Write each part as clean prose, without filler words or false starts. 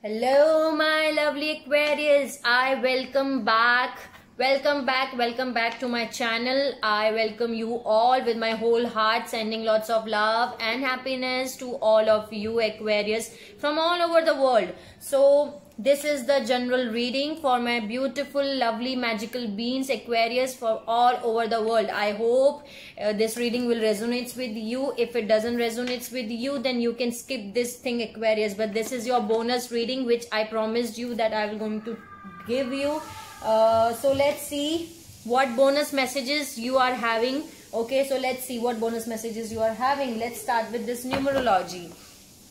Hello, my lovely Aquarius. I welcome back. Welcome back to my channel. I welcome you all with my whole heart, sending lots of love and happiness to all of you Aquarius from all over the world. So this is the general reading for my beautiful, lovely, magical beings Aquarius for all over the world. I hope this reading will resonate with you. If it doesn't resonate with you, then you can skip this thing Aquarius. But this is your bonus reading which I promised you that I will going to give you. So let's see what bonus messages you are having. Okay, so let's see what bonus messages you are having. Let's start with this numerology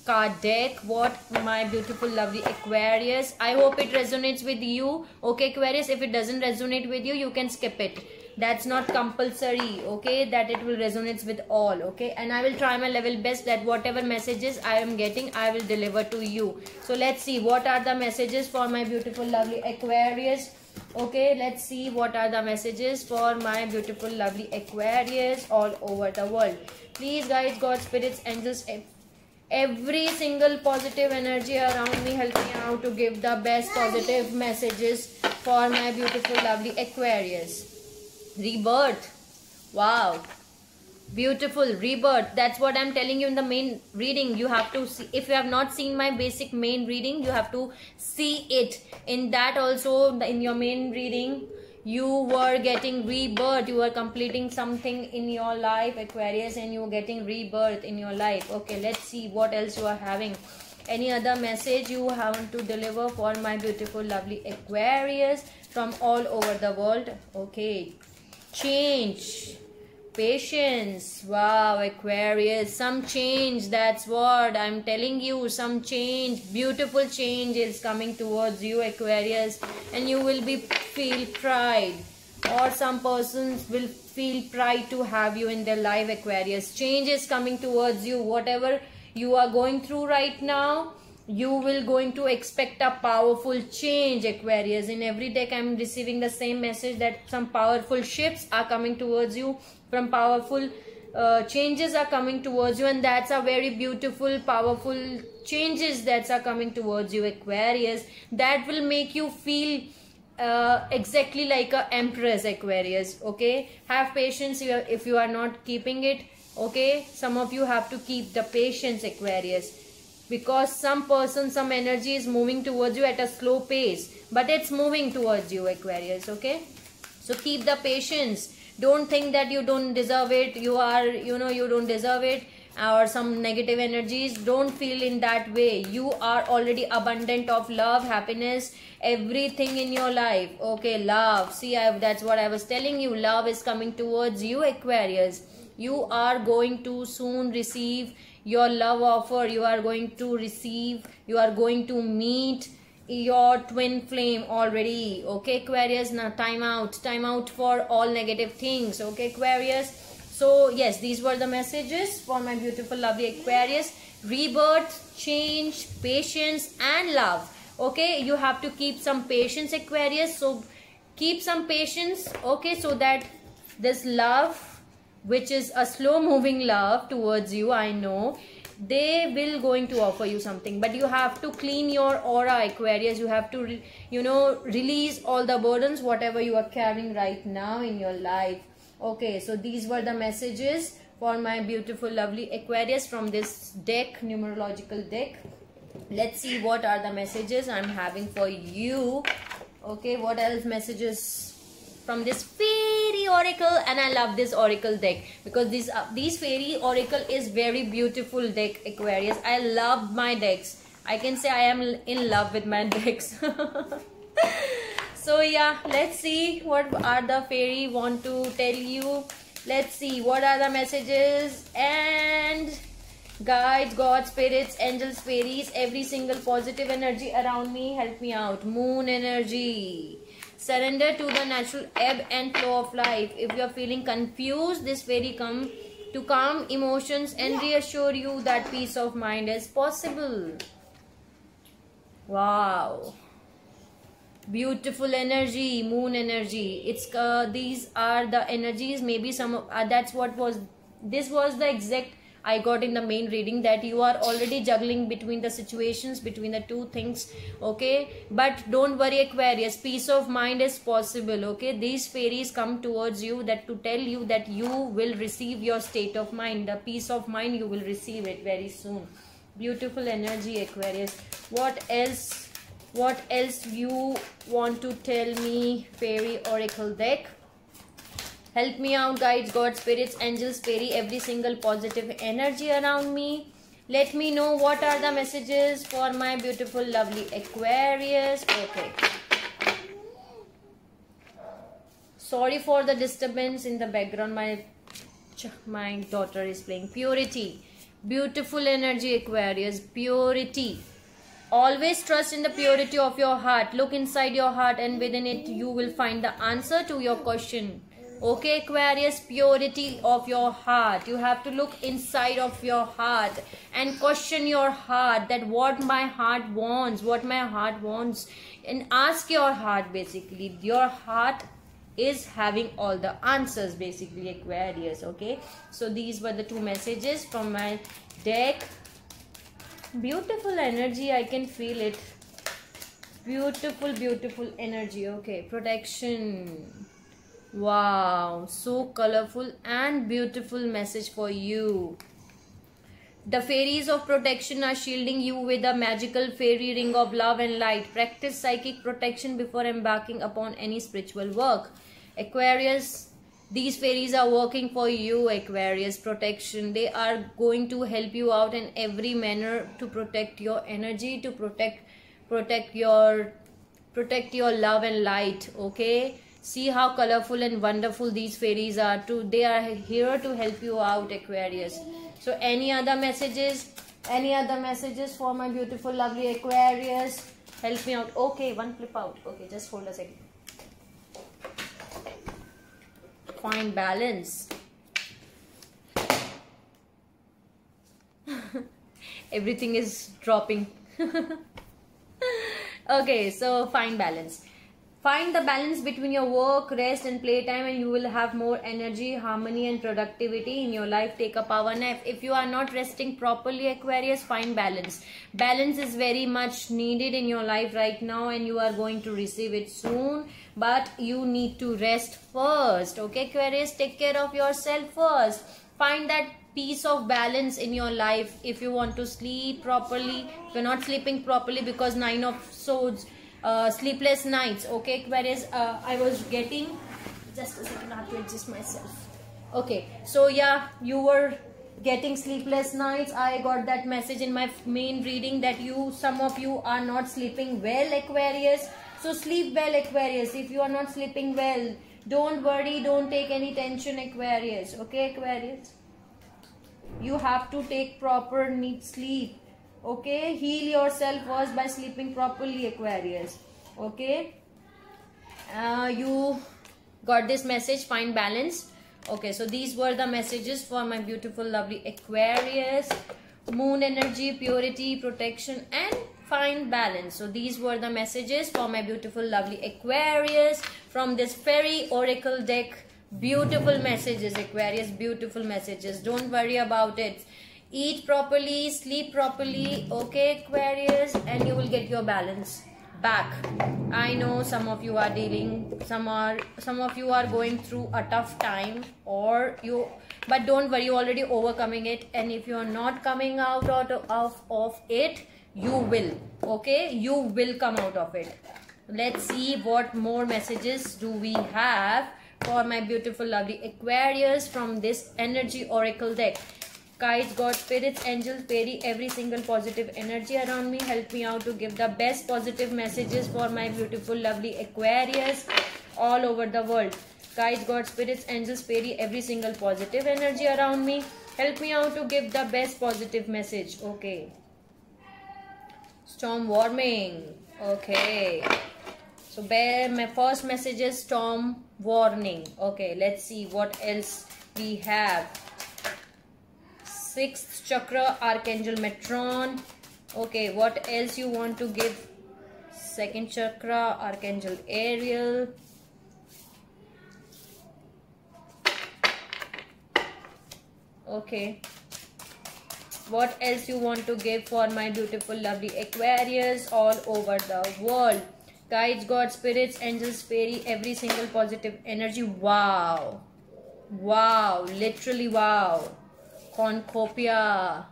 card deck. What my beautiful lovely Aquarius, I hope it resonates with you. Okay Aquarius, if it doesn't resonate with you, you can skip it. That's not compulsory, okay, that it will resonate with all. Okay, and I will try my level best that whatever messages I am getting, I will deliver to you. So let's see what are the messages for my beautiful lovely Aquarius. Okay, let's see what are the messages for my beautiful lovely Aquarius all over the world. Please guys, God, spirits, angels, every single positive energy around me, help me out to give the best positive messages for my beautiful lovely Aquarius. Rebirth. Wow, beautiful rebirth. That's what I'm telling you in the main reading. You have to see, if you have not seen my basic main reading, you have to see it. In that also, in your main reading, you were getting rebirth. You were completing something in your life Aquarius, and you were getting rebirth in your life. Okay, let's see what else you are having. Any other message you want to deliver for my beautiful lovely Aquarius from all over the world? Okay, change, patience. Wow Aquarius, some change, that's what I'm telling you. Some change, beautiful change is coming towards you Aquarius, and you will feel pride, or some persons will feel pride to have you in their life Aquarius. Change is coming towards you. Whatever you are going through right now, you will going to expect a powerful change Aquarius. In every deck I'm receiving the same message that some powerful shifts are coming towards you, from powerful changes are coming towards you, and that's a very beautiful powerful changes that are coming towards you Aquarius, that will make you feel exactly like a empress Aquarius. Okay, have patience if you are not keeping it. Okay, some of you have to keep the patience Aquarius, because some person, some energy is moving towards you at a slow pace, but it's moving towards you Aquarius. Okay, so keep the patience. Don't think that you don't deserve it, you are, you don't deserve it, or some negative energies. Don't feel in that way. You are already abundant of love, happiness, everything in your life. Okay, love, see, that's what I was telling you. Love is coming towards you Aquarius. You are going to soon receive your love offer. You are going to receive, you are going to meet your twin flame already. Okay Aquarius, now time out for all negative things. Okay Aquarius, so yes, these were the messages for my beautiful lovely Aquarius. Rebirth, change, patience and love. Okay, you have to keep some patience Aquarius, so keep some patience. Okay, so that this love, which is a slow moving love towards you, I know they will going to offer you something, but you have to clean your aura Aquarius. You have to release all the burdens whatever you are carrying right now in your life. Okay, so these were the messages for my beautiful lovely Aquarius from this deck, numerological deck. Let's see what are the messages I'm having for you. Okay, what else messages from this fairy oracle? And I love this oracle deck because these fairy oracle is very beautiful deck Aquarius. I love my decks. I can say I am in love with my decks. So yeah, let's see what are the fairy want to tell you. Let's see what are the messages. And guides, God, spirits, angels, fairies, every single positive energy around me, help me out. Moon energy, surrender to the natural ebb and flow of life. If you are feeling confused, this fairy come to calm emotions and reassure you that peace of mind is possible. Wow, beautiful energy, moon energy. It's these are the energies. Maybe some that's what was, this was the exact I got in the main reading that you are already juggling between the situations, between the two things. Okay, but don't worry Aquarius, peace of mind is possible. Okay, these fairies come towards you that to tell you that you will receive your state of mind, the peace of mind, you will receive it very soon. Beautiful energy Aquarius. What else you want to tell me, fairy oracle deck? Help me out guides, God, spirits, angels, fairy, every single positive energy around me. Let me know what are the messages for my beautiful lovely Aquarius. Okay, sorry for the disturbance in the background, my daughter is playing. Purity, beautiful energy Aquarius. Purity, always trust in the purity of your heart. Look inside your heart and within it you will find the answer to your question. Okay Aquarius, purity of your heart. You have to look inside of your heart and question your heart, that what my heart wants, and ask your heart. Basically your heart is having all the answers basically Aquarius. Okay, so these were the two messages from my deck. Beautiful energy, I can feel it. Beautiful energy. Okay, protection. Wow, so colorful and beautiful message for you. The fairies of protection are shielding you with a magical fairy ring of love and light. Practice psychic protection before embarking upon any spiritual work. Aquarius, these fairies are working for you Aquarius. Protection, they are going to help you out in every manner to protect your energy, to protect your love and light. Okay, see how colorful and wonderful these fairies are too. They are here to help you out Aquarius. So any other messages for my beautiful lovely Aquarius? Help me out. Okay, one flip out. Okay, just hold a second. Find balance. Everything is dropping. Okay, so find balance. Find the balance between your work, rest and playtime, and you will have more energy, harmony and productivity in your life. Take a power nap. If you are not resting properly Aquarius, find balance. Balance is very much needed in your life right now and you are going to receive it soon. But you need to rest first. Okay Aquarius, take care of yourself first. Find that piece of balance in your life. If you want to sleep properly, if you're not sleeping properly, because Nine of Swords, sleepless nights. Okay Aquarius, I was getting, just a second, I have to adjust myself. Okay, so yeah, you were getting sleepless nights. I got that message in my main reading that some of you are not sleeping well Aquarius. So sleep well Aquarius. If you are not sleeping well, don't worry, don't take any tension Aquarius. Okay Aquarius, you have to take proper sleep. Okay, heal yourself first by sleeping properly Aquarius. Okay, you got this message, find balance. Okay, so these were the messages for my beautiful lovely Aquarius. Moon energy, purity, protection and find balance. So these were the messages for my beautiful lovely Aquarius from this fairy oracle deck. Beautiful messages Aquarius, beautiful messages. Don't worry about it. Eat properly, sleep properly. Okay Aquarius, and you will get your balance back. I know some of you are some of you are going through a tough time, but don't worry, you're already overcoming it. And if you're not coming out of it, you will. Okay, you will come out of it. Let's see what more messages do we have for my beautiful lovely Aquarius from this energy oracle deck. Guides, God, spirits, angels, fairy, every single positive energy around me. Help me out to give the best positive messages for my beautiful lovely Aquarius all over the world. Guides, God, spirits, angels, fairy, every single positive energy around me. Help me out to give the best positive message. Okay. Storm warning. Okay. So my first message is storm warning. Okay, let's see what else we have. 6th chakra, Archangel Metron. Okay, what else you want to give? 2nd chakra, Archangel Ariel. Okay. What else you want to give for my beautiful, lovely Aquarius all over the world? Guides, God, spirits, angels, fairy, every single positive energy. Wow. Wow. Literally wow. Cornucopia.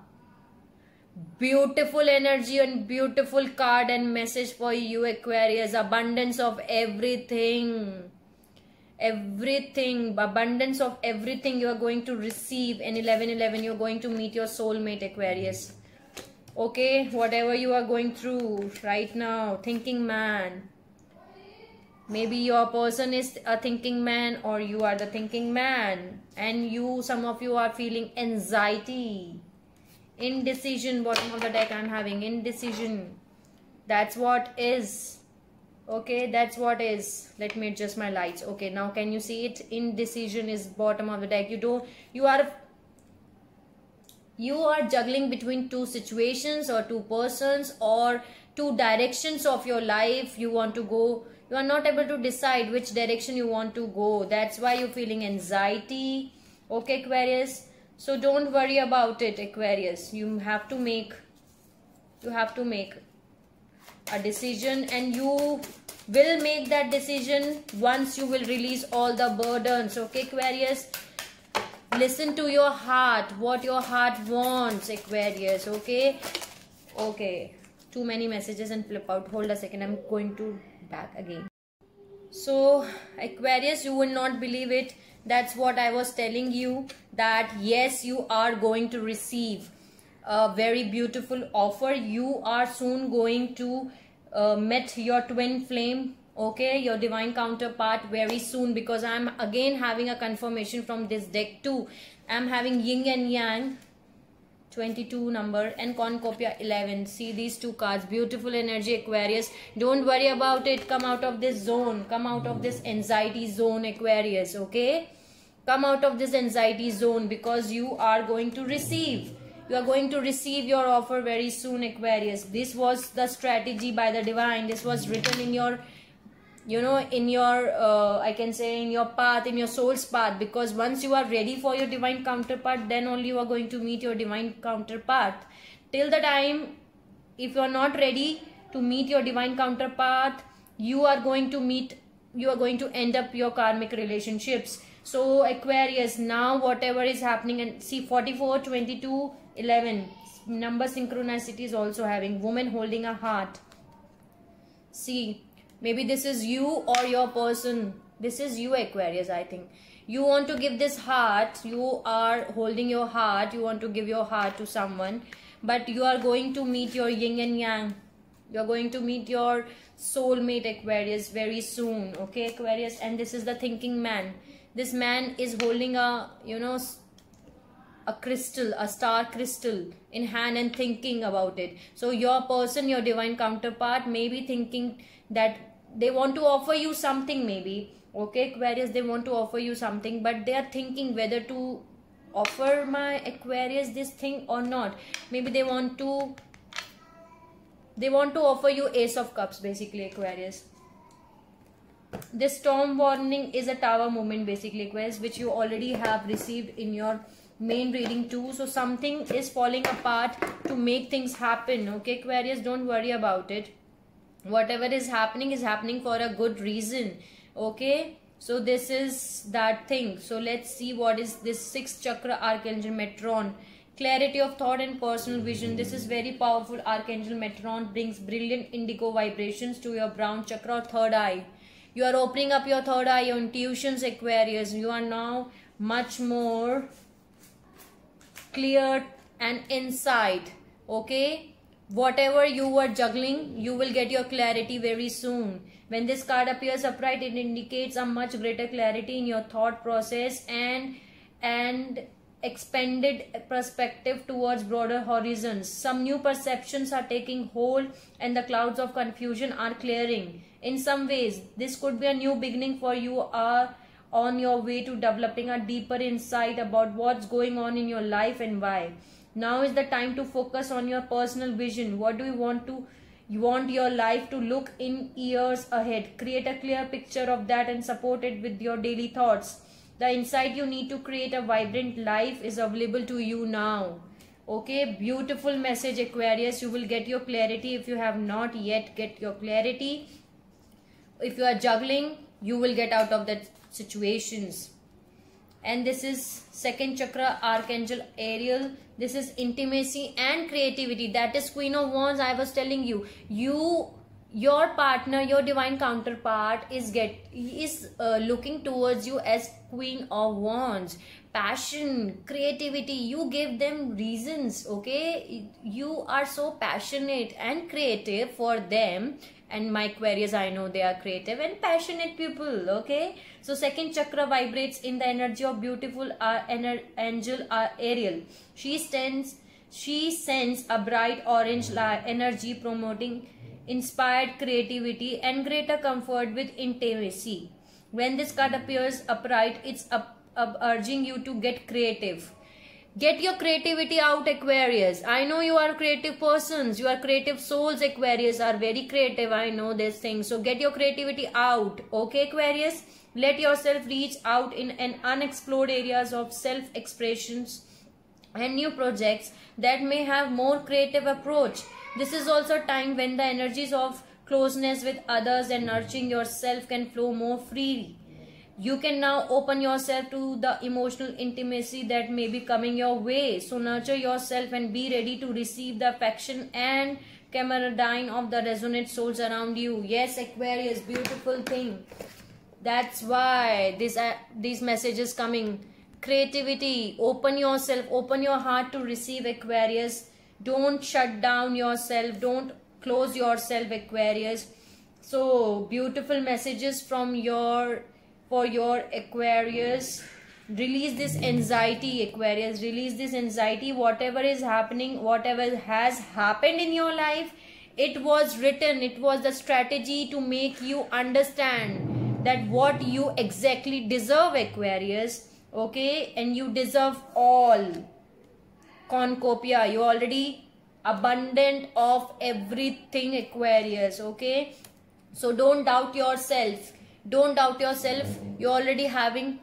Beautiful energy and beautiful card and message for you, Aquarius. Abundance of everything. Everything. Abundance of everything you are going to receive. In 11/11 you are going to meet your soulmate, Aquarius. Okay, whatever you are going through right now, thinking man. Maybe your person is a thinking man or you are the thinking man. And some of you are feeling anxiety. Indecision, bottom of the deck I'm having. Indecision. That's what is. Okay, that's what is. Let me adjust my lights. Okay, now can you see it? Indecision is bottom of the deck. You are juggling between two situations or two persons or two directions of your life you want to go. You are not able to decide which direction you want to go. That's why you're feeling anxiety. Okay, Aquarius. So don't worry about it, Aquarius. You have to make a decision, and you will make that decision once you will release all the burdens. Okay, Aquarius. Listen to your heart, what your heart wants, Aquarius. Okay. Too many messages and flip out. Hold a second. I'm going to back again. So Aquarius, you will not believe it. That's what I was telling you, that yes, you are going to receive a very beautiful offer. You are soon going to meet your twin flame. Okay, your divine counterpart very soon, because I'm again having a confirmation from this deck too. I'm having yin and yang 22 number and cornucopia 11. See these two cards, beautiful energy, Aquarius. Don't worry about it. Come out of this zone, come out of this anxiety zone, Aquarius. Okay, come out of this anxiety zone, because you are going to receive your offer very soon, Aquarius. This was the strategy by the divine. This was written in your I can say in your path, in your soul's path, because once you are ready for your divine counterpart, then only you are going to meet your divine counterpart. Till the time, if you are not ready to meet your divine counterpart, you are going to end up your karmic relationships. So Aquarius, now whatever is happening, and see 44, 22, 11 number synchronicity is also having woman holding a heart. See, maybe this is you or your person. This is you, Aquarius. I think you want to give this heart. You are holding your heart. You want to give your heart to someone, but you are going to meet your yin and yang. You are going to meet your soulmate, Aquarius, very soon. Okay, Aquarius. And this is the thinking man. This man is holding a crystal, a star crystal in hand and thinking about it. So your person, your divine counterpart, may be thinking that they want to offer you something, maybe. Okay, Aquarius, they want to offer you something, but they are thinking whether to offer my Aquarius this thing or not. Maybe they want to offer you Ace of Cups, basically, Aquarius. This storm warning is a tower movement, basically, Aquarius, which you already have received in your main reading too. So something is falling apart to make things happen. Okay, Aquarius, don't worry about it. Whatever is happening for a good reason. Okay, so this is that thing. So let's see what is this 6th chakra Archangel Metron. Clarity of thought and personal vision. This is very powerful. Archangel Metron brings brilliant indigo vibrations to your brown chakra or third eye. You are opening up your third eye, your intuitions, Aquarius. You are now much more clear and insight. Okay, whatever you were juggling, you will get your clarity very soon. When this card appears upright, it indicates a much greater clarity in your thought process and expanded perspective towards broader horizons. Some new perceptions are taking hold and the clouds of confusion are clearing. In some ways, this could be a new beginning for you. Are on your way to developing a deeper insight about what's going on in your life and why. Now is the time to focus on your personal vision. What do you want your life to look in years ahead? Create a clear picture of that and support it with your daily thoughts. The insight you need to create a vibrant life is available to you now. Okay, beautiful message, Aquarius. You will get your clarity if you have not yet get your clarity. If you are juggling, you will get out of that situations. And this is second chakra, Archangel Ariel. This is intimacy and creativity. That is Queen of Wands. I was telling you, your partner, your divine counterpart is looking towards you as Queen of Wands. Passion, creativity, you give them reasons. Okay, you are so passionate and creative for them. And my Aquarius, I know they are creative and passionate people. Okay, so second chakra vibrates in the energy of beautiful angel Ariel. She sends a bright orange energy promoting inspired creativity and greater comfort with intimacy. When this card appears upright, it's urging you to get creative. Get your creativity out, Aquarius. I know you are creative persons. You are creative souls. Aquarius are very creative. I know this thing. So get your creativity out. Okay, Aquarius? Let yourself reach out in an unexplored areas of self-expressions and new projects that may have more creative approach. This is also a time when the energies of closeness with others and nurturing yourself can flow more freely. You can now open yourself to the emotional intimacy that may be coming your way. So nurture yourself and be ready to receive the affection and camaraderie of the resonant souls around you. Yes, Aquarius, beautiful thing. That's why these messages coming. Creativity, open yourself, open your heart to receive, Aquarius. Don't shut down yourself. Don't close yourself, Aquarius. So beautiful messages from for your Aquarius. Release this anxiety, Aquarius. Release this anxiety. Whatever is happening, whatever has happened in your life, it was written. It was the strategy to make you understand that what you exactly deserve, Aquarius. Okay, and you deserve all cornucopia. You already abundant of everything, Aquarius. Okay, so don't doubt yourself. Don't doubt yourself. You're already having,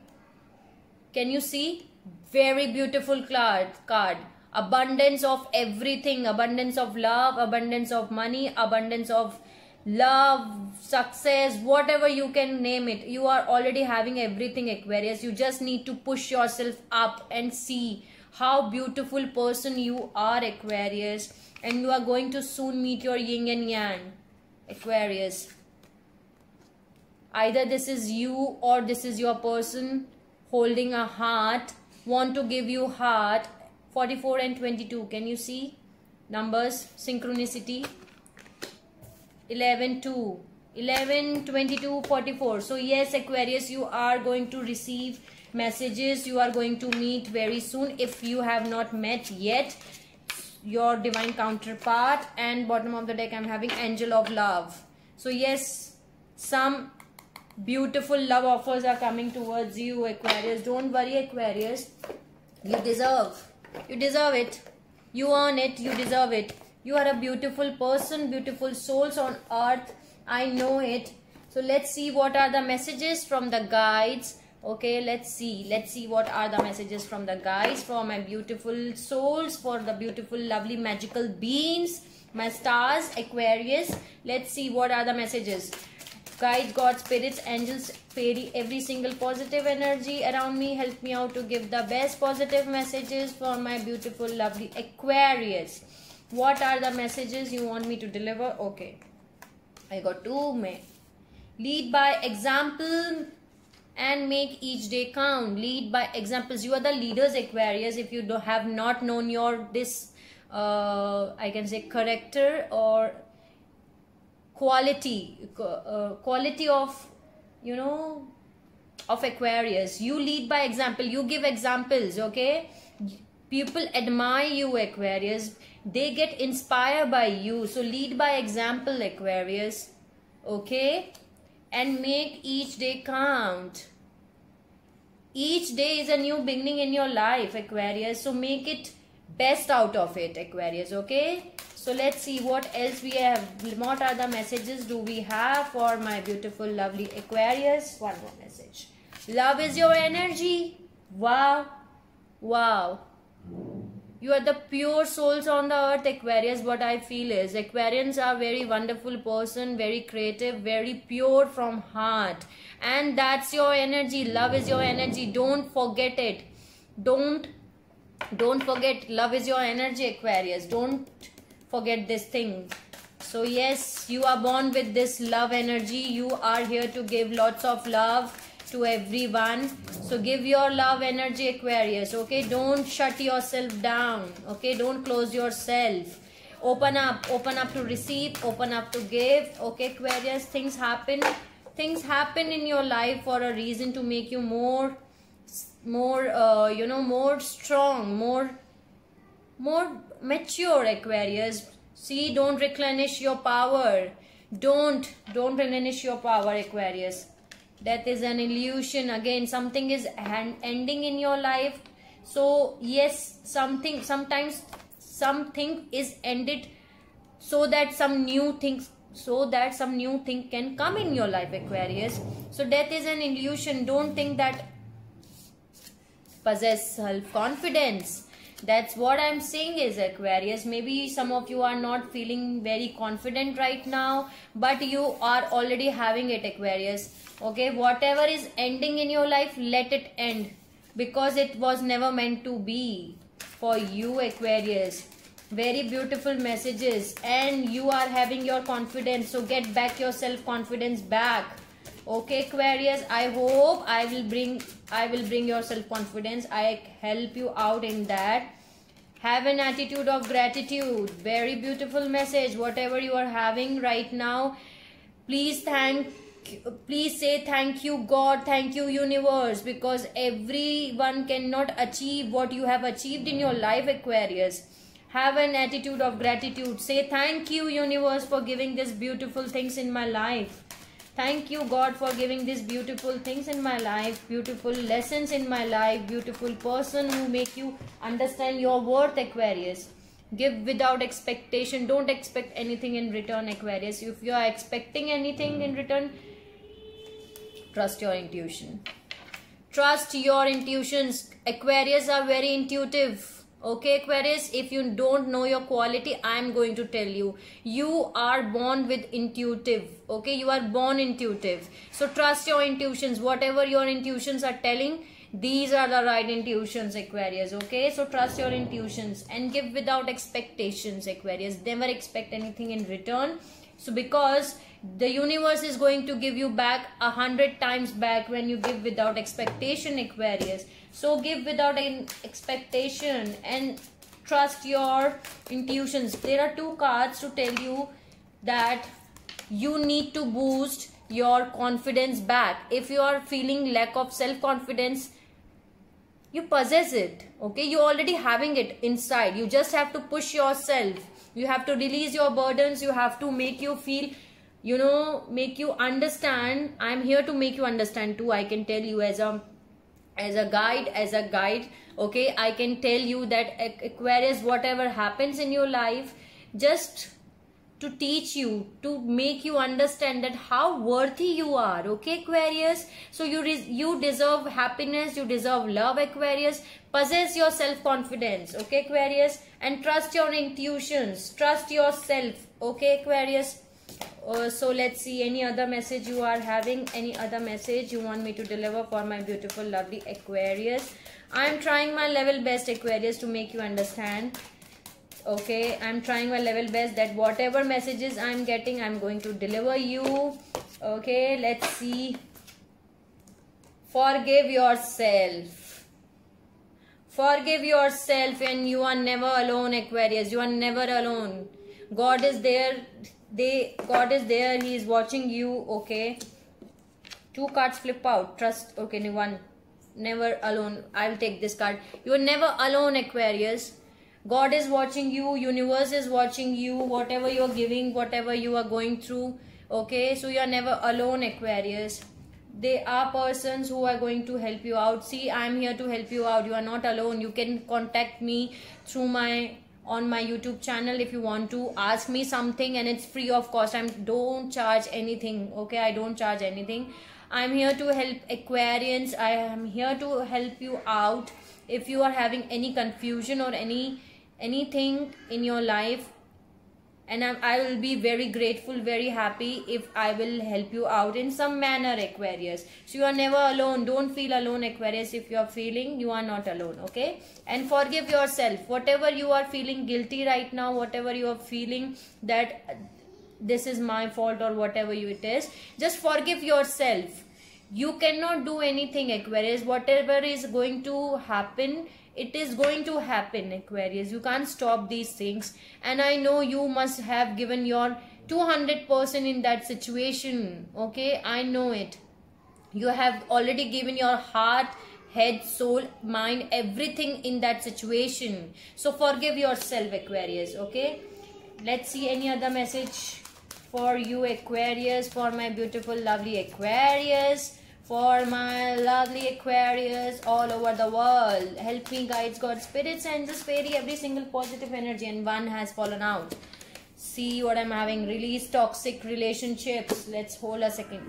can you see? Very beautiful card. Abundance of everything. Abundance of love, abundance of money, abundance of love, success, whatever you can name it. You are already having everything, Aquarius. You just need to push yourself up and see how beautiful person you are, Aquarius. And you are going to soon meet your yin and yang, Aquarius. Either this is you or this is your person holding a heart, want to give you heart. 44 and 22. Can you see? Numbers, synchronicity. 11, 2. 11, 22, 44. So yes, Aquarius, you are going to receive messages. You are going to meet very soon. If you have not met yet, your divine counterpart. And bottom of the deck, I'm having Angel of Love. So yes, some beautiful love offers are coming towards you, Aquarius. Don't worry, Aquarius. You deserve it. You earn it. You deserve it. You are a beautiful person, beautiful souls on earth. I know it. So let's see what are the messages from the guides. Okay, let's see what are the messages from the guides for my beautiful souls, for the beautiful, lovely, magical beings, my stars, Aquarius. Let's see what are the messages. Guide, God, spirits, angels, fairy, every single positive energy around me, help me out to give the best positive messages for my beautiful, lovely Aquarius. What are the messages you want me to deliver? Okay, I got two. Lead by example and make each day count. Lead by examples. You are the leaders, Aquarius. If you have not known this I can say character or quality of, you know, of Aquarius, you lead by example. You give examples. Okay, people admire you, Aquarius. They get inspired by you. So lead by example, Aquarius. Okay, and make each day count. Each day is a new beginning in your life, Aquarius. So make it best out of it, Aquarius. Okay, so let's see what else we have. What are the messages do we have for my beautiful, lovely Aquarius? One more message. Love is your energy. Wow. Wow. You are the pure souls on the earth, Aquarius. What I feel is Aquarians are very wonderful person, very creative, very pure from heart. And that's your energy. Love is your energy. Don't forget it. Don't forget, love is your energy, Aquarius. Don't forget this thing. So yes, you are born with this love energy. You are here to give lots of love to everyone. So give your love energy, Aquarius. Okay, don't shut yourself down. Okay, don't close yourself. Open up to receive, open up to give. Okay, Aquarius, things happen in your life for a reason, to make you more strong, more mature, Aquarius. See, don't replenish your power. Don't replenish your power, Aquarius. That is an illusion. Again, something is ending in your life. So yes, sometimes something is ended so that some new thing can come in your life, Aquarius. So death is an illusion. Don't think that. Possess self-confidence. That's what I'm saying is, Aquarius. Maybe some of you are not feeling very confident right now, but you are already having it, Aquarius. Okay, whatever is ending in your life, let it end, because it was never meant to be for you, Aquarius. Very beautiful messages, and you are having your confidence. So get back your self-confidence back. Okay, Aquarius, I hope I will bring your self-confidence. I help you out in that. Have an attitude of gratitude. Very beautiful message. Whatever you are having right now, please say thank you, God, thank you, universe, because everyone cannot achieve what you have achieved in your life, Aquarius. Have an attitude of gratitude. Say thank you, universe, for giving these beautiful things in my life. Thank you, God, for giving these beautiful things in my life, beautiful lessons in my life, beautiful person who make you understand your worth, Aquarius. Give without expectation. Don't expect anything in return, Aquarius. If you are expecting anything in return, trust your intuition. Trust your intuitions. Aquarius are very intuitive. Okay, Aquarius, if you don't know your quality, I am going to tell you. You are born with intuitive. Okay, you are born intuitive. So trust your intuitions. Whatever your intuitions are telling, these are the right intuitions, Aquarius. Okay, so trust your intuitions and give without expectations, Aquarius. Never expect anything in return. So because the universe is going to give you back 100 times back when you give without expectation, Aquarius. So give without an expectation and trust your intuitions. There are two cards to tell you that you need to boost your confidence back. If you are feeling lack of self-confidence, you possess it. Okay, you already having it inside. You just have to push yourself. You have to release your burdens. You have to make you feel, make you understand. I'm here to make you understand too. I can tell you as a guide. Okay, I can tell you that Aquarius, whatever happens in your life, just to teach you, to make you understand that how worthy you are. Okay, Aquarius, so you deserve happiness, you deserve love, Aquarius. Possess your self-confidence. Okay, Aquarius, and trust your intuitions, trust yourself. Okay, Aquarius. So let's see, any other message you are having, any other message you want me to deliver for my beautiful lovely Aquarius. I'm trying my level best, Aquarius, to make you understand. Okay, I'm trying my level best that whatever messages I'm getting, I'm going to deliver you. Okay, let's see. Forgive yourself. Forgive yourself, and you are never alone, Aquarius. You are never alone. God is there. God is there. He is watching you. Okay, two cards flip out. Trust. Okay, one. Never alone. I will take this card. You are never alone, Aquarius. God is watching you. Universe is watching you. Whatever you are giving, whatever you are going through. Okay, so you are never alone, Aquarius. There are persons who are going to help you out. See, I am here to help you out. You are not alone. You can contact me through on my YouTube channel if you want to ask me something, and it's free of cost. I don't charge anything. Okay, I don't charge anything. I'm here to help Aquarians. I am here to help you out. If you are having any confusion or any anything in your life, and I will be very grateful, very happy if I will help you out in some manner, Aquarius. So you are never alone. Don't feel alone, Aquarius. If you are feeling, you are not alone, okay? And forgive yourself. Whatever you are feeling guilty right now, whatever you are feeling that this is my fault or whatever it is, just forgive yourself. You cannot do anything, Aquarius. Whatever is going to happen, it is going to happen, Aquarius. You can't stop these things. And I know you must have given your 200% in that situation, okay? I know it. You have already given your heart, head, soul, mind, everything in that situation. So forgive yourself, Aquarius, okay? Let's see any other message for you, Aquarius, for my beautiful, lovely Aquarius. For my lovely Aquarius all over the world. Help me, guides, God, spirits, angels, fairy, every single positive energy, and one has fallen out. See what I'm having. Release toxic relationships. Let's hold a second.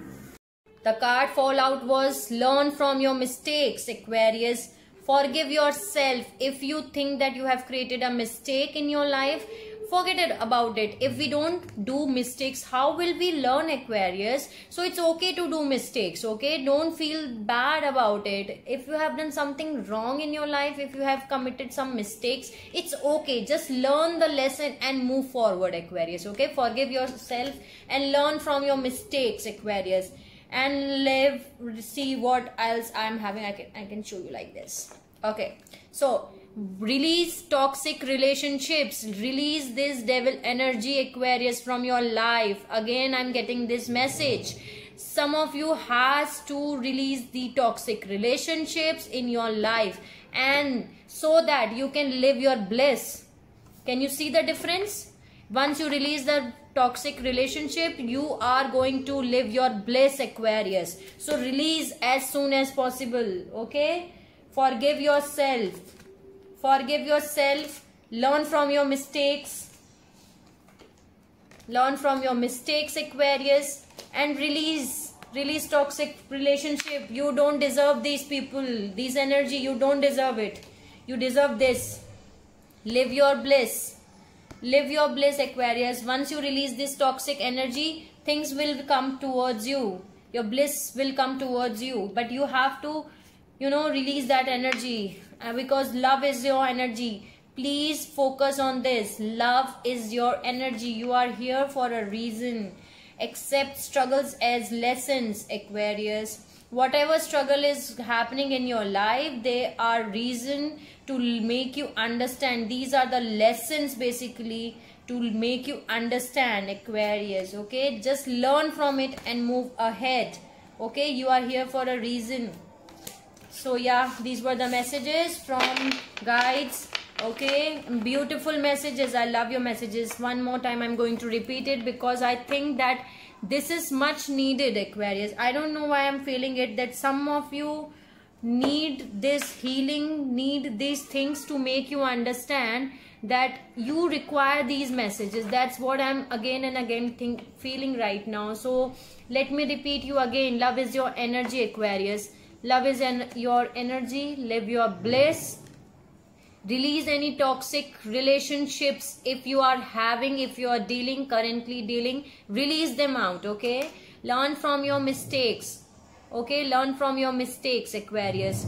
The card fallout was learn from your mistakes, Aquarius. Forgive yourself. If you think that you have created a mistake in your life, forget it about it. If we don't do mistakes, how will we learn, Aquarius? So it's okay to do mistakes, okay? Don't feel bad about it. If you have done something wrong in your life, if you have committed some mistakes, it's okay. Just learn the lesson and move forward, Aquarius, okay? Forgive yourself and learn from your mistakes, Aquarius. And live, see what else I'm having. I can show you like this. Okay, so release toxic relationships. Release this devil energy, Aquarius, from your life. Again, I'm getting this message. Some of you has to release the toxic relationships in your life, and so that you can live your bliss. Can you see the difference? Once you release the toxic relationship, you are going to live your bliss, Aquarius. So release as soon as possible, okay? Forgive yourself. Forgive yourself. Learn from your mistakes. Learn from your mistakes, Aquarius. And release toxic relationship. You don't deserve these people, this energy. You don't deserve it. You deserve this. Live your bliss. Live your bliss, Aquarius. Once you release this toxic energy, things will come towards you. Your bliss will come towards you. But you have to, release that energy, because love is your energy. Please focus on this. Love is your energy. You are here for a reason. Accept struggles as lessons, Aquarius. Whatever struggle is happening in your life, they are reason to make you understand. These are the lessons basically to make you understand, Aquarius, okay? Just learn from it and move ahead, okay? You are here for a reason. So yeah, these were the messages from guides, okay? Beautiful messages. I love your messages. One more time I'm going to repeat it, because I think that this is much needed, Aquarius. I don't know why I'm feeling it, that some of you need this healing, need these things to make you understand that you require these messages. That's what I'm again and again feeling right now. So let me repeat you again. Love is your energy, Aquarius. Love is your energy. Live your bliss. Release any toxic relationships if you are having, if you are currently dealing. Release them out, okay? Learn from your mistakes, okay? Learn from your mistakes, Aquarius.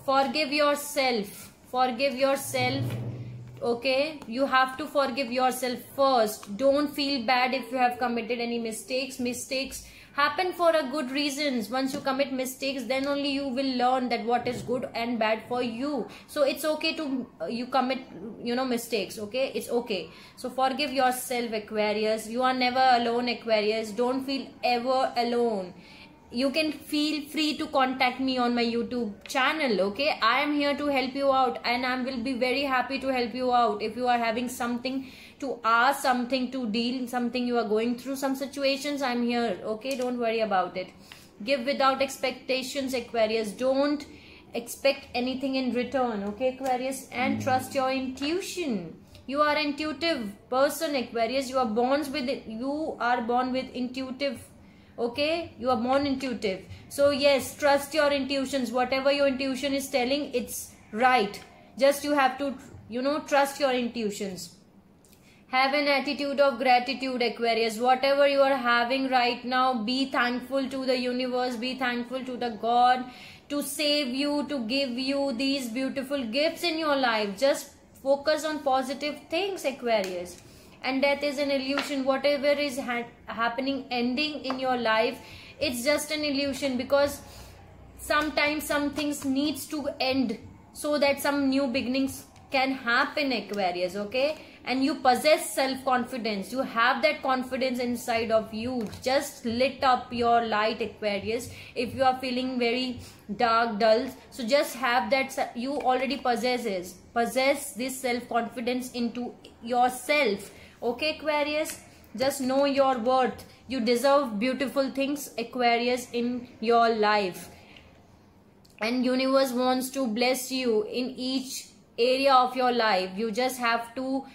Forgive yourself. Forgive yourself, okay? You have to forgive yourself first. Don't feel bad if you have committed any mistakes. Mistakes happen for a good reasons. Once you commit mistakes, then only you will learn that what is good and bad for you. So it's okay to you commit mistakes, okay? It's okay. So forgive yourself, Aquarius. You are never alone, Aquarius. Don't feel ever alone. You can feel free to contact me on my YouTube channel, okay? I am here to help you out, and I will be very happy to help you out. If you are having something to ask, something to deal, something you are going through, some situations, I'm here, okay? Don't worry about it. Give without expectations, Aquarius. Don't expect anything in return, okay, Aquarius? And trust your intuition. You are an intuitive person, Aquarius. You are born with intuitive, okay? You are born intuitive. So yes, trust your intuitions. Whatever your intuition is telling, it's right. Just you have to trust your intuitions. Have an attitude of gratitude, Aquarius. Whatever you are having right now, be thankful to the universe, be thankful to the God to save you, to give you these beautiful gifts in your life. Just focus on positive things, Aquarius. And death is an illusion. Whatever is happening, ending in your life, it's just an illusion, because sometimes some things needs to end so that some new beginnings can happen, Aquarius. Okay, and you possess self-confidence. You have that confidence inside of you. Just lit up your light, Aquarius. If you are feeling very dark, dull, so just have that. You already possess this self-confidence into yourself. Okay, Aquarius, just know your worth. You deserve beautiful things, Aquarius, in your life, and universe wants to bless you in each area of your life. You just have to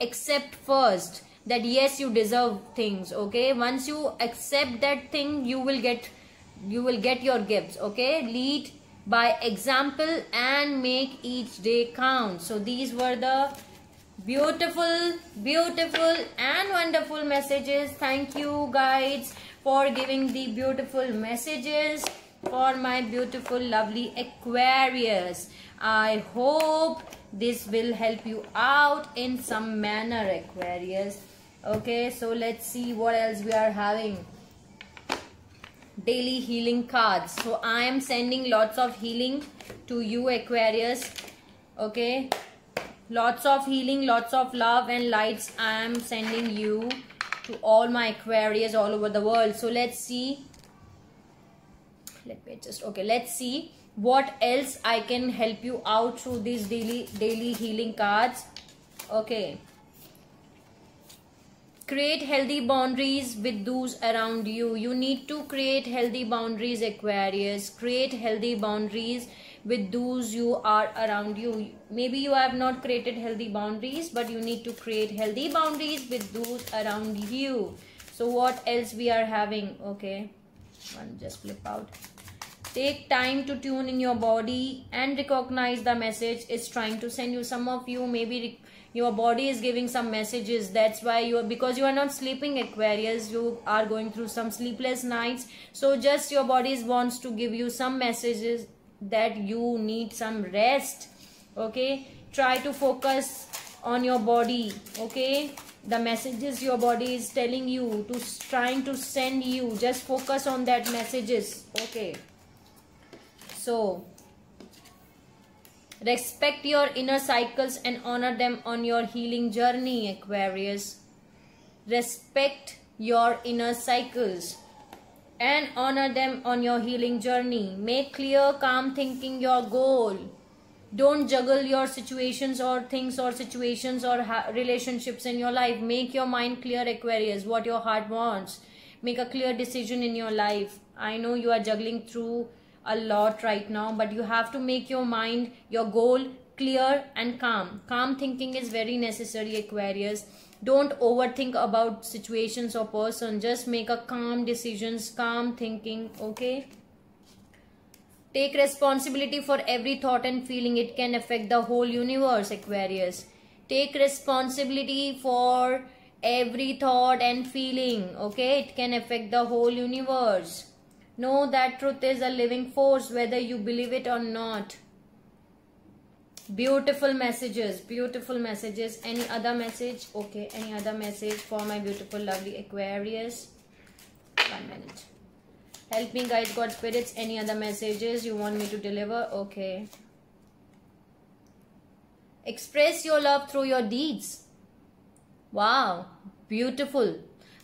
accept first that yes, you deserve things. Okay, once you accept that thing, you will get your gifts. Okay, lead by example and make each day count. So these were the beautiful and wonderful messages. Thank you guys for giving the beautiful messages for my beautiful lovely Aquarius. I hope this will help you out in some manner, Aquarius. Okay, so let's see what else we are having. Daily healing cards. So I am sending lots of healing to you, Aquarius. Okay, lots of healing, lots of love and lights I am sending you to all my Aquarius all over the world. So let's see. Let's see what else I can help you out through these daily healing cards. Okay, create healthy boundaries with those around you. You need to create healthy boundaries, Aquarius. Create healthy boundaries with those you are around you. Maybe you have not created healthy boundaries, but you need to create healthy boundaries with those around you. So what else we are having? Okay, one just flip out. Take time to tune in your body and recognize the message it's trying to send you. Some of you, maybe your body is giving some messages. That's why because you are not sleeping, Aquarius, you are going through some sleepless nights. So just your body wants to give you some messages that you need some rest. Okay, try to focus on your body. Okay, the messages your body is telling you, trying to send you, just focus on that messages. Okay, so respect your inner cycles and honor them on your healing journey, Aquarius. Respect your inner cycles and honor them on your healing journey. Make clear, calm thinking your goal. Don't juggle your situations or things or situations or relationships in your life. Make your mind clear, Aquarius, what your heart wants. Make a clear decision in your life. I know you are juggling through a lot right now, but you have to make your mind, your goal clear and calm. Calm thinking is very necessary, Aquarius. Don't overthink about situations or person. Just make a calm decisions, calm thinking. Okay, take responsibility for every thought and feeling. It can affect the whole universe, Aquarius. Take responsibility for every thought and feeling. Okay, it can affect the whole universe. Know that truth is a living force, whether you believe it or not. Beautiful messages, beautiful messages. Any other message? Okay, any other message for my beautiful lovely Aquarius? 1 minute. Help me guide, God spirits. Any other messages you want me to deliver? Okay. Express your love through your deeds. Wow, beautiful.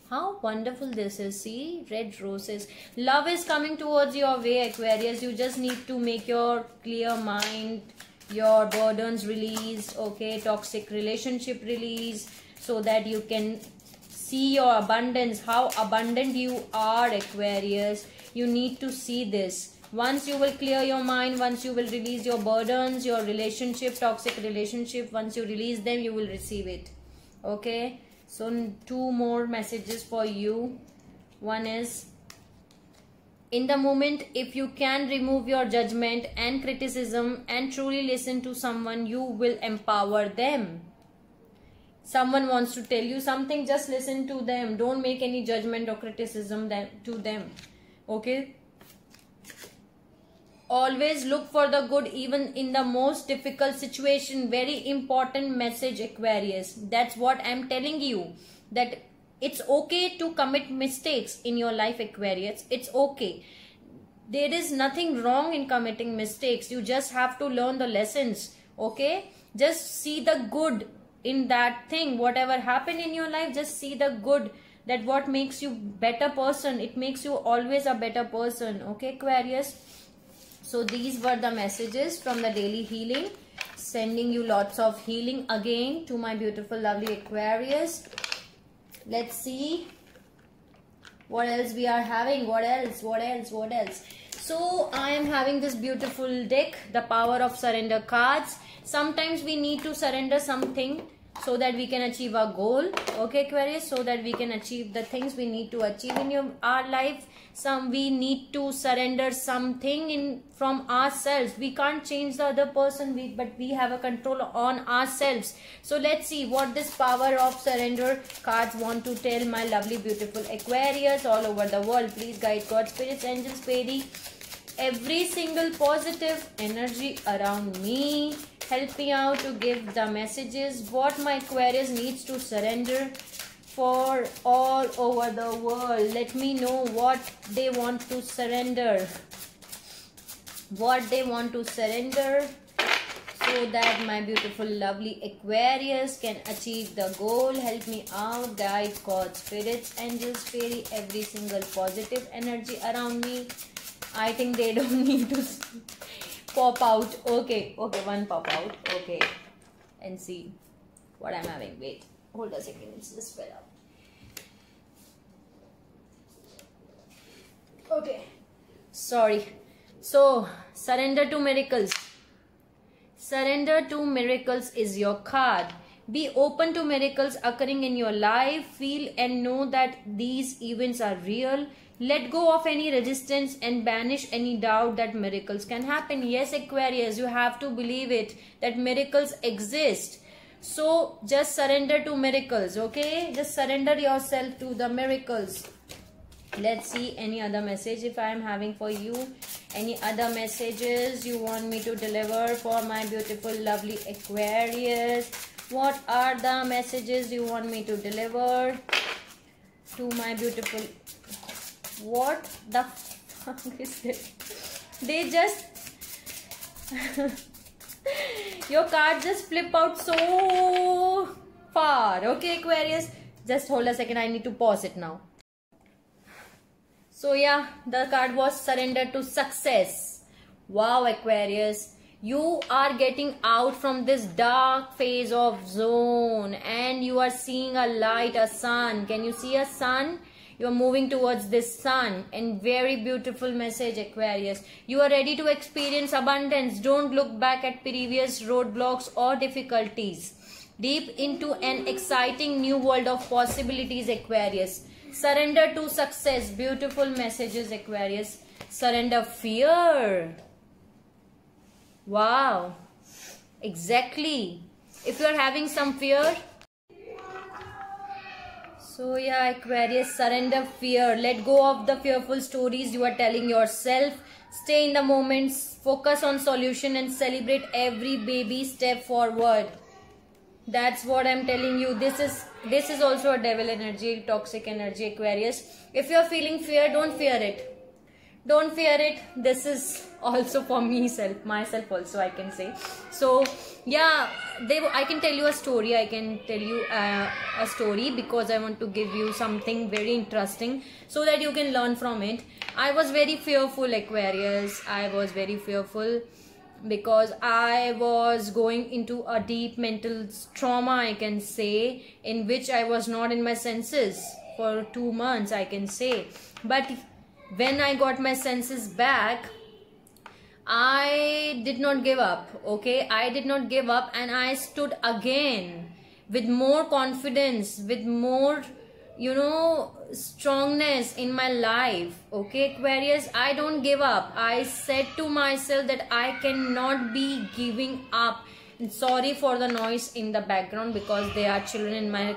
How wonderful this is. See, red roses. Love is coming towards your way, Aquarius. You just need to make your clear mind, your burdens release. Okay, toxic relationship release, so that you can see your abundance, how abundant you are, Aquarius. You need to see this. Once you will clear your mind, once you will release your burdens, your relationship, toxic relationship, once you release them, you will receive it. Okay, so 2 more messages for you. One is In the moment, if you can remove your judgment and criticism and truly listen to someone, you will empower them. Someone wants to tell you something, just listen to them. Don't make any judgment or criticism to them. Okay? Always look for the good even in the most difficult situation. Very important message, Aquarius. That's what I'm telling you. That it's okay to commit mistakes in your life, Aquarius. It's okay. There is nothing wrong in committing mistakes. You just have to learn the lessons. Okay? Just see the good in that thing. Whatever happened in your life, just see the good. That what makes you better person. It makes you always a better person. Okay, Aquarius? So these were the messages from the daily healing. Sending you lots of healing again to my beautiful, lovely Aquarius. Let's see what else we are having. What else? So I am having this beautiful deck, the Power of Surrender cards. Sometimes we need to surrender something so that we can achieve our goal. Okay, Aquarius? So that we can achieve the things we need to achieve in our life. We need to surrender something from ourselves. We can't change the other person, but we have a control on ourselves. So let's see what this Power of Surrender cards want to tell my lovely, beautiful Aquarius all over the world. Please guide God, spirits, angels, fairy, every single positive energy around me. Help me out to give the messages what my Aquarius needs to surrender for all over the world. Let me know what they want to surrender. What they want to surrender so that my beautiful, lovely Aquarius can achieve the goal. Help me out. Guide, God, spirits, angels, fairy, every single positive energy around me. I think they don't need to pop out. Okay, one pop out. Okay, and see what I'm having. Wait, hold a second. It's just fell out. Okay, sorry. So surrender to miracles. Surrender to miracles is your card. Be open to miracles occurring in your life. Feel and know that these events are real. Let go of any resistance and banish any doubt that miracles can happen. Yes, Aquarius, you have to believe it, that miracles exist. So just surrender to miracles, okay? Just surrender yourself to the miracles. Let's see any other message if I am having for you. Any other messages you want me to deliver for my beautiful, lovely Aquarius? What are the messages you want me to deliver to my beautiful... What the fuck is this? They just... Your card just flip out so far. Okay, Aquarius? Just hold a second. I need to pause it now. So yeah, the card was surrender to success. Wow, Aquarius. You are getting out from this dark phase of zone. And you are seeing a light, a sun. Can you see a sun? You are moving towards this sun. And very beautiful message, Aquarius. You are ready to experience abundance. Don't look back at previous roadblocks or difficulties. Deep into an exciting new world of possibilities, Aquarius. Surrender to success. Beautiful messages, Aquarius. Surrender fear. Wow. Exactly. If you are having some fear... So yeah, Aquarius, surrender fear. Let go of the fearful stories you are telling yourself. Stay in the moments. Focus on solution and celebrate every baby step forward. That's what I'm telling you. This is also a devil energy, toxic energy, Aquarius. If you're feeling fear, don't fear it. Don't fear it. This is also for myself also, I can say. So yeah, I can tell you a story. I can tell you a story because I want to give you something very interesting so that you can learn from it. I was very fearful, Aquarius. I was very fearful because I was going into a deep mental trauma, I can say, in which I was not in my senses for 2 months, I can say. But when I got my senses back, I did not give up. Okay, I did not give up, and I stood again with more confidence, with more strongness in my life. Okay, Aquarius, I don't give up. I said to myself that I cannot be giving up. And sorry for the noise in the background because there are children in my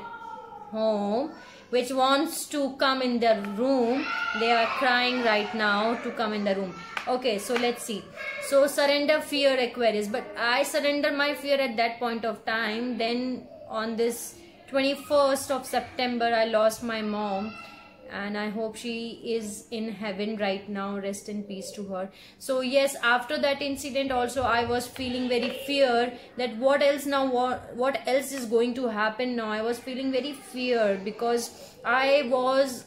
home which wants to come in the room. They are crying right now to come in the room. Okay, so let's see. So surrender fear, Aquarius. But I surrender my fear at that point of time. Then on this 21st of September, I lost my mom, and I hope she is in heaven right now. Rest in peace to her. So yes, after that incident also, I was feeling very fear that what else now, what else is going to happen now. I was feeling very fear because I was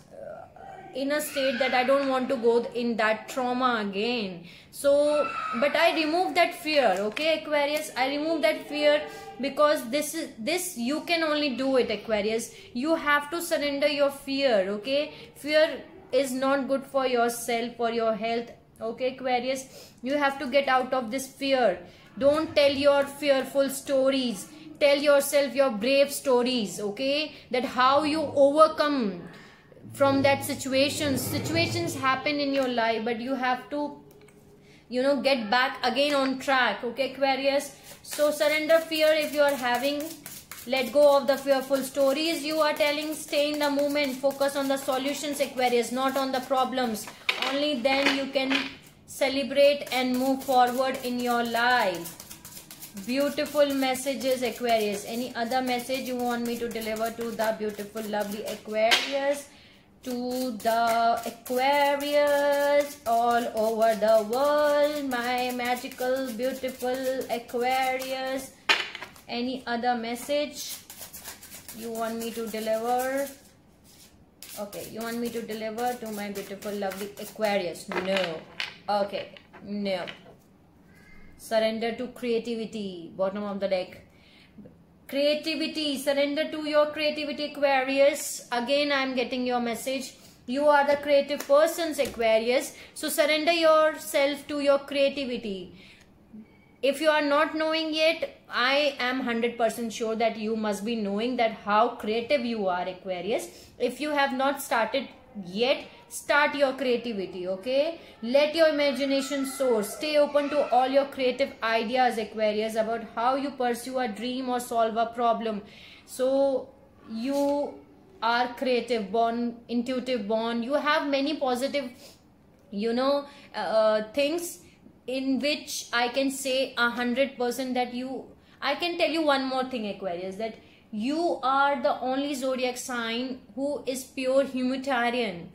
in a state that I don't want to go in that trauma again. So but I removed that fear. Okay, Aquarius, I removed that fear because this you can only do it, Aquarius. You have to surrender your fear. Okay, fear is not good for yourself, for your health. Okay, Aquarius, you have to get out of this fear. Don't tell your fearful stories. Tell yourself your brave stories. Okay, that how you overcome from that situations happen in your life, but you have to get back again on track. Okay, Aquarius, so surrender fear if you are having. Let go of the fearful stories you are telling. Stay in the moment. Focus on the solutions, Aquarius, not on the problems. Only then you can celebrate and move forward in your life. Beautiful messages, Aquarius. Any other message you want me to deliver to the beautiful lovely Aquarius? To the Aquarius all over the world, my magical beautiful Aquarius. Any other message you want me to deliver? Okay, you want me to deliver to my beautiful lovely Aquarius? No. Okay, no. Surrender to creativity, bottom of the deck. Creativity, surrender to your creativity, Aquarius. Again, I am getting your message. You are the creative persons, Aquarius. So surrender yourself to your creativity. If you are not knowing yet, I am 100% sure that you must be knowing that how creative you are, Aquarius. If you have not started yet, start your creativity. Okay, let your imagination soar. Stay open to all your creative ideas, Aquarius, about how you pursue a dream or solve a problem. So you are creative born, intuitive born. You have many positive things in which I can say 100% that I can tell you one more thing, Aquarius, that you are the only zodiac sign who is pure humanitarian.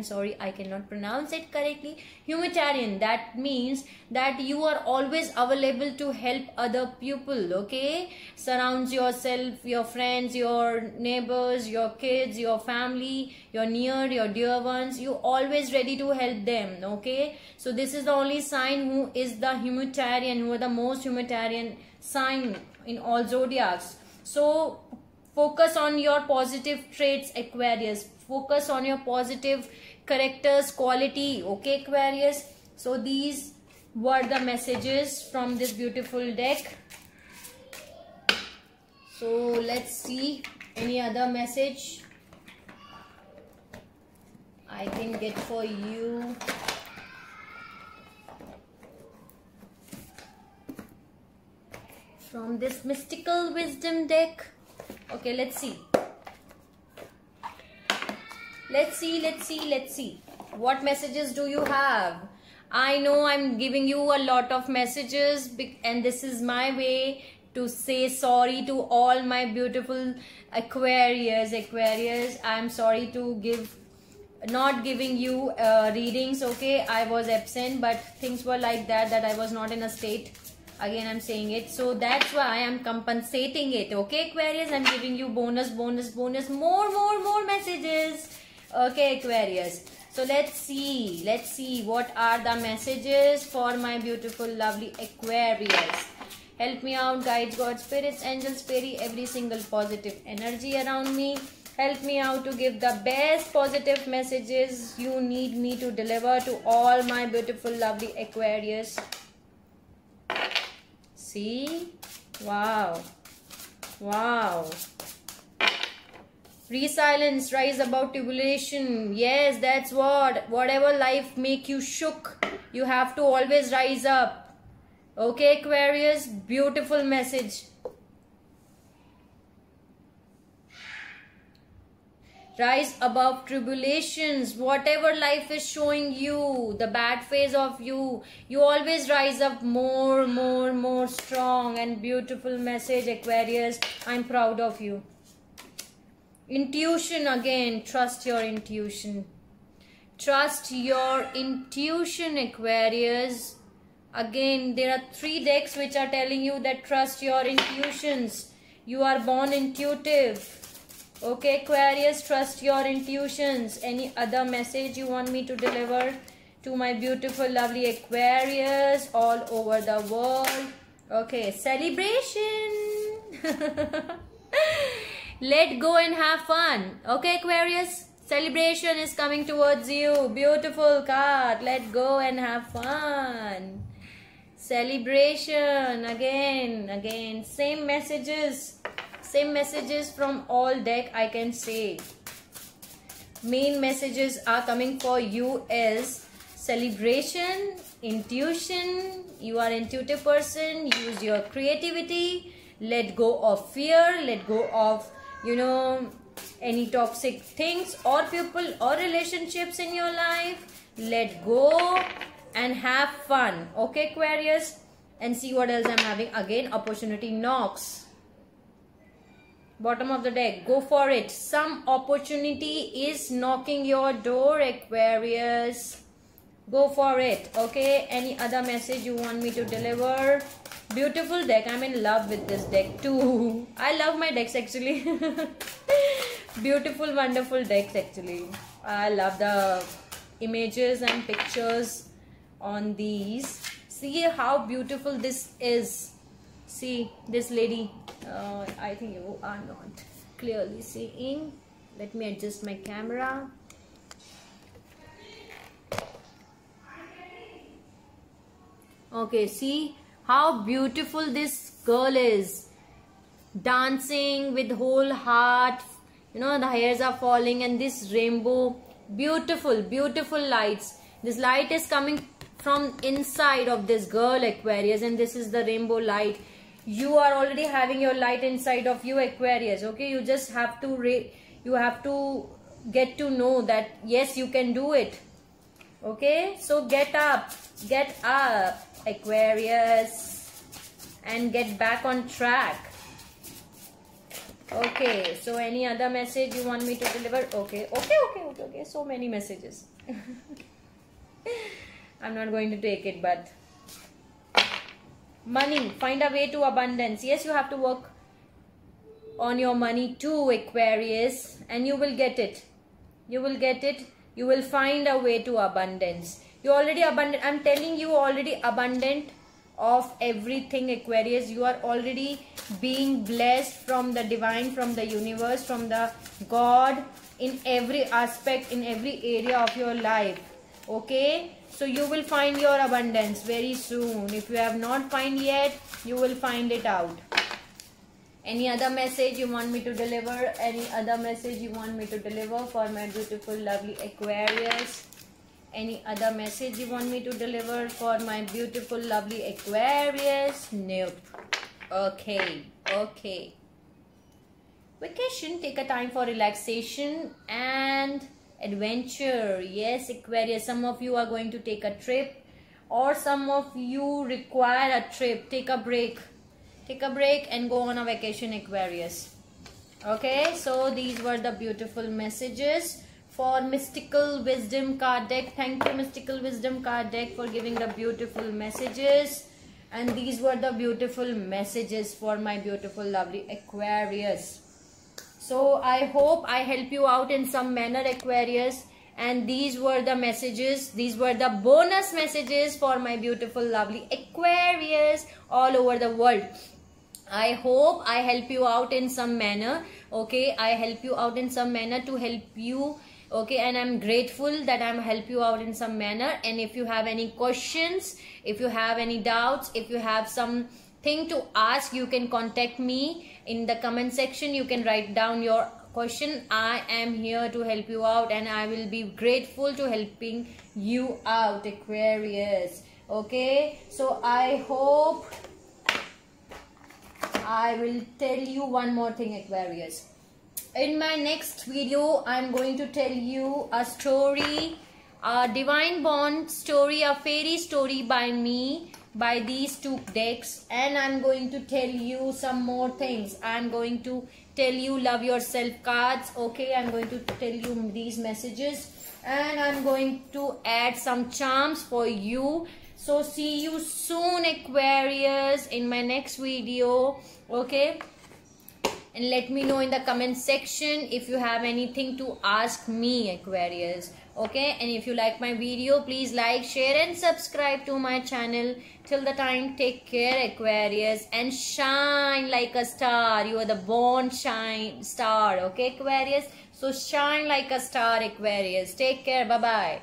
Sorry, I cannot pronounce it correctly. Humanitarian, that means that you are always available to help other people. Okay, surround yourself, your friends, your neighbors, your kids, your family, your near, your dear ones. You always ready to help them. Okay, so this is the only sign who is the humanitarian, who are the most humanitarian sign in all zodiacs. So focus on your positive traits, Aquarius. Focus on your positive characters, quality. Okay, Aquarius. So these were the messages from this beautiful deck. So let's see any other message I can get for you. From this mystical wisdom deck. Okay, let's see. Let's see. What messages do you have? I know I'm giving you a lot of messages, and this is my way to say sorry to all my beautiful Aquarius. I'm sorry to not giving you readings. Okay, I was absent, but things were like that I was not in a state. Again, I'm saying it, so that's why I am compensating it. Okay, Aquarius, I'm giving you bonus, more messages. Okay, Aquarius, so let's see what are the messages for my beautiful lovely Aquarius. Help me out, guides, God, spirits, angels, fairy, every single positive energy around me. Help me out to give the best positive messages you need me to deliver to all my beautiful lovely Aquarius. See, wow, Resilience, rise above tribulation. Yes, that's what. Whatever life make you shook, you have to always rise up. Okay, Aquarius, beautiful message. Rise above tribulations. Whatever life is showing you, the bad phase of you, you always rise up more strong. And beautiful message, Aquarius. I'm proud of you. Intuition again. Trust your intuition. Trust your intuition, Aquarius. Again, there are 3 decks which are telling you that trust your intuitions. You are born intuitive. Okay, Aquarius, trust your intuitions. Any other message you want me to deliver to my beautiful, lovely Aquarius all over the world? Okay, celebration. Let go and have fun. Okay, Aquarius, celebration is coming towards you. Beautiful card. Let go and have fun. Celebration. Again. Same messages from all deck, I can say. Main messages are coming for you is celebration, intuition. You are intuitive person. Use your creativity. Let go of fear. Let go of, any toxic things or people or relationships in your life. Let go and have fun. Okay, Aquarius. And see what else I'm having. Again, opportunity knocks. Bottom of the deck, go for it. Some opportunity is knocking your door, Aquarius. Go for it. Okay, any other message you want me to deliver? Beautiful deck. I'm in love with this deck too. I love my decks actually. Beautiful, wonderful decks actually. I love the images and pictures on these. See how beautiful this is. See this lady. I think you are not clearly seeing. Let me adjust my camera. Okay, see how beautiful this girl is. Dancing with whole heart. The hairs are falling and this rainbow. Beautiful, beautiful lights. This light is coming from inside of this girl, Aquarius, and this is the rainbow light. You are already having your light inside of you, Aquarius. Okay, you just have to get to know that yes, you can do it. Okay, so get up, Aquarius, and get back on track. Okay, so any other message you want me to deliver? Okay. So many messages. I'm not going to take it, but money, find a way to abundance. Yes, you have to work on your money too, Aquarius, and you will get it. You will find a way to abundance. You're already abundant. I'm telling you, already abundant of everything, Aquarius. You are already being blessed from the divine, from the universe, from the God in every aspect, in every area of your life. Okay, so you will find your abundance very soon. If you have not found yet, you will find it out. Any other message you want me to deliver? Any other message you want me to deliver for my beautiful, lovely Aquarius? Any other message you want me to deliver for my beautiful, lovely Aquarius? Nope. Okay. Vacation, take a time for relaxation and adventure. Yes, Aquarius, some of you are going to take a trip, or some of you require a trip. Take a break and go on a vacation, Aquarius. Okay, so these were the beautiful messages for Mystical Wisdom card deck. Thank you, Mystical Wisdom card deck, for giving the beautiful messages. And these were the beautiful messages for my beautiful, lovely Aquarius. So I hope I help you out in some manner, Aquarius. And these were the messages. These were the bonus messages for my beautiful, lovely Aquarius all over the world. I hope I help you out in some manner. Okay, I help you out in some manner to help you. Okay, and I'm grateful that I'm help you out in some manner. And if you have any questions, if you have any doubts, if you have something to ask, you can contact me in the comment section. You can write down your question, I am here to help you out, and I will be grateful to helping you out, Aquarius. Okay, so I hope I will tell you one more thing, Aquarius. In my next video, I'm going to tell you a story, a divine bond story, a fairy story by me, by these two decks, and I'm going to tell you some more things. I'm going to tell you love yourself cards. Okay, I'm going to tell you these messages, and I'm going to add some charms for you. So see you soon, Aquarius, in my next video. Okay, and let me know in the comment section if you have anything to ask me, Aquarius. Okay, and if you like my video, please like, share and subscribe to my channel. Till the time, take care, Aquarius, and shine like a star. You are the born shine star. Okay, Aquarius, so shine like a star, Aquarius. Take care. Bye bye.